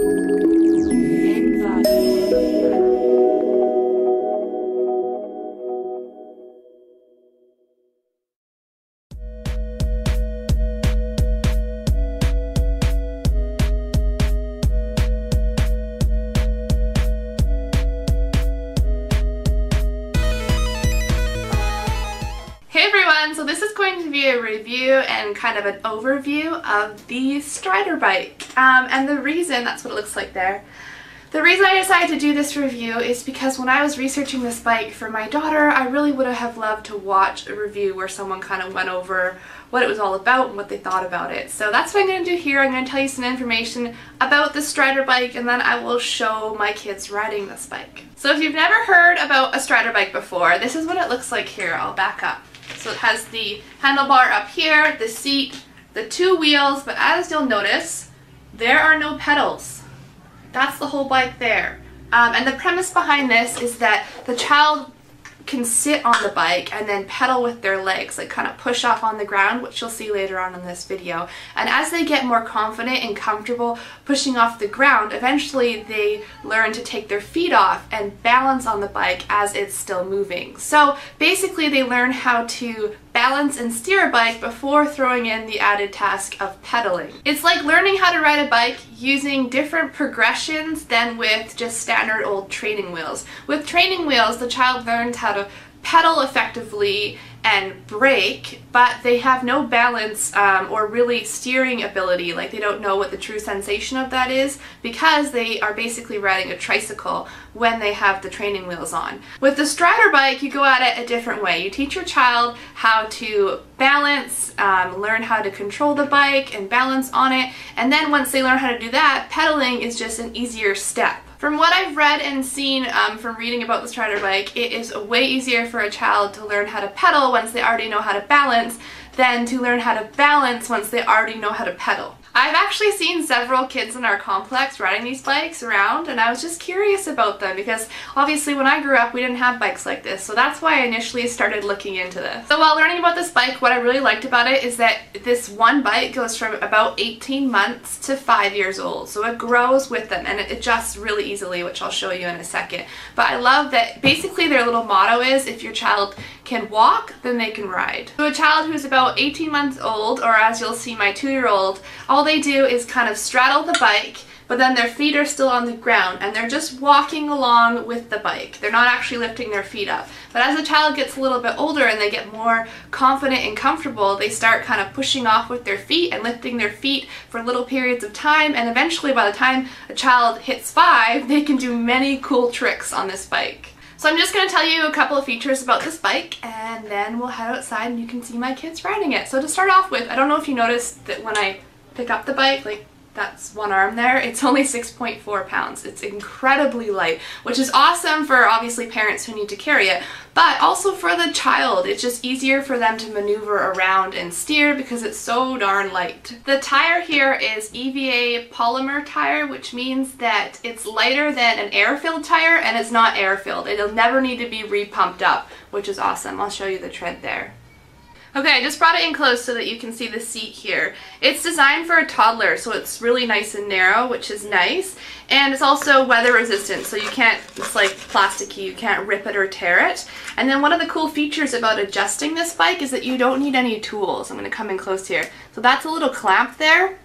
Hey everyone, so this is going to be a review and kind of an overview of the Strider bike. And the reason, that's what it looks like there. The reason I decided to do this review is because when I was researching this bike for my daughter, I really would have loved to watch a review where someone kind of went over what it was all about and what they thought about it. So that's what I'm going to do here. I'm going to tell you some information about the Strider bike, and then I will show my kids riding this bike. So if you've never heard about a Strider bike before, this is what it looks like here. I'll back up. So it has the handlebar up here, the seat, the two wheels, but as you'll notice, there are no pedals. That's the whole bike there. And the premise behind this is that the child can sit on the bike and then pedal with their legs, like kind of push off on the ground, which you'll see later on in this video. And as they get more confident and comfortable pushing off the ground, eventually they learn to take their feet off and balance on the bike as it's still moving. So basically they learn how to balance and steer a bike before throwing in the added task of pedaling. It's like learning how to ride a bike using different progressions than with just standard old training wheels. With training wheels, the child learns how to pedal effectively and brake, but they have no balance or really steering ability. Like, they don't know what the true sensation of that is because they are basically riding a tricycle when they have the training wheels on. With the Strider bike, you go at it a different way. You teach your child how to balance, learn how to control the bike and balance on it, and then once they learn how to do that, pedaling is just an easier step. From what I've read and seen from reading about the Strider bike, it is way easier for a child to learn how to pedal once they already know how to balance than to learn how to balance once they already know how to pedal. I've actually seen several kids in our complex riding these bikes around, and I was just curious about them because obviously when I grew up we didn't have bikes like this, so that's why I initially started looking into this. So while learning about this bike, what I really liked about it is that this one bike goes from about 18 months to 5 years old, so it grows with them and it adjusts really easily, which I'll show you in a second. But I love that basically their little motto is, if your child can walk, then they can ride. So a child who's about 18 months old, or as you'll see my 2-year-old, all they do is kind of straddle the bike, but then their feet are still on the ground and they're just walking along with the bike. They're not actually lifting their feet up. But as the child gets a little bit older and they get more confident and comfortable, they start kind of pushing off with their feet and lifting their feet for little periods of time, and eventually by the time a child hits 5, they can do many cool tricks on this bike. So I'm just going to tell you a couple of features about this bike, and then we'll head outside and you can see my kids riding it. So to start off with, I don't know if you noticed that when I pick up the bike, like that's one arm there, it's only 6.4 pounds. It's incredibly light, which is awesome for obviously parents who need to carry it, but also for the child. It's just easier for them to maneuver around and steer because it's so darn light. The tire here is EVA polymer tire, which means that it's lighter than an air-filled tire, and it's not air-filled. It'll never need to be re-pumped up, which is awesome. I'll show you the tread there. Okay, I just brought it in close so that you can see the seat here. It's designed for a toddler, so it's really nice and narrow, which is nice. And it's also weather resistant, so you can't, it's like plasticky, you can't rip it or tear it. And then one of the cool features about adjusting this bike is that you don't need any tools. I'm going to come in close here. So that's a little clamp there. And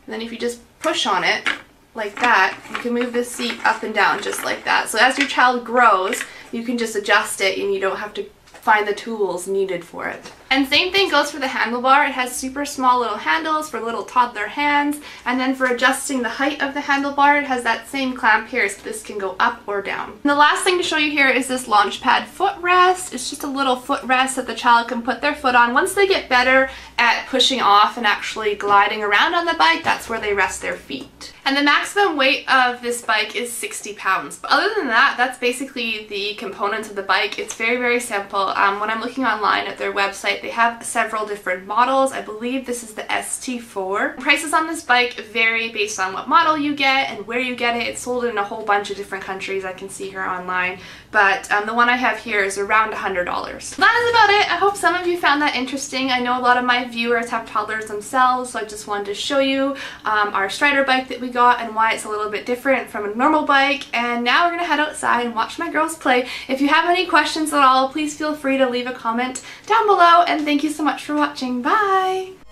then if you just push on it, like that, you can move this seat up and down just like that. So as your child grows, you can just adjust it and you don't have to find the tools needed for it. And same thing goes for the handlebar. It has super small little handles for little toddler hands, and then for adjusting the height of the handlebar, it has that same clamp here, so this can go up or down. And the last thing to show you here is this launch pad footrest. It's just a little footrest that the child can put their foot on. Once they get better at pushing off and actually gliding around on the bike, that's where they rest their feet. And the maximum weight of this bike is 60 pounds. But other than that, that's basically the components of the bike. It's very, very simple. When I'm looking online at their website, they have several different models. I believe this is the ST4. Prices on this bike vary based on what model you get and where you get it. It's sold in a whole bunch of different countries, I can see here online. But the one I have here is around $100. That is about it. I hope some of you found that interesting. I know a lot of my viewers have toddlers themselves, so I just wanted to show you our Strider bike that we got and why it's a little bit different from a normal bike. And now we're gonna head outside and watch my girls play. If you have any questions at all, please feel free to leave a comment down below, and thank you so much for watching. Bye!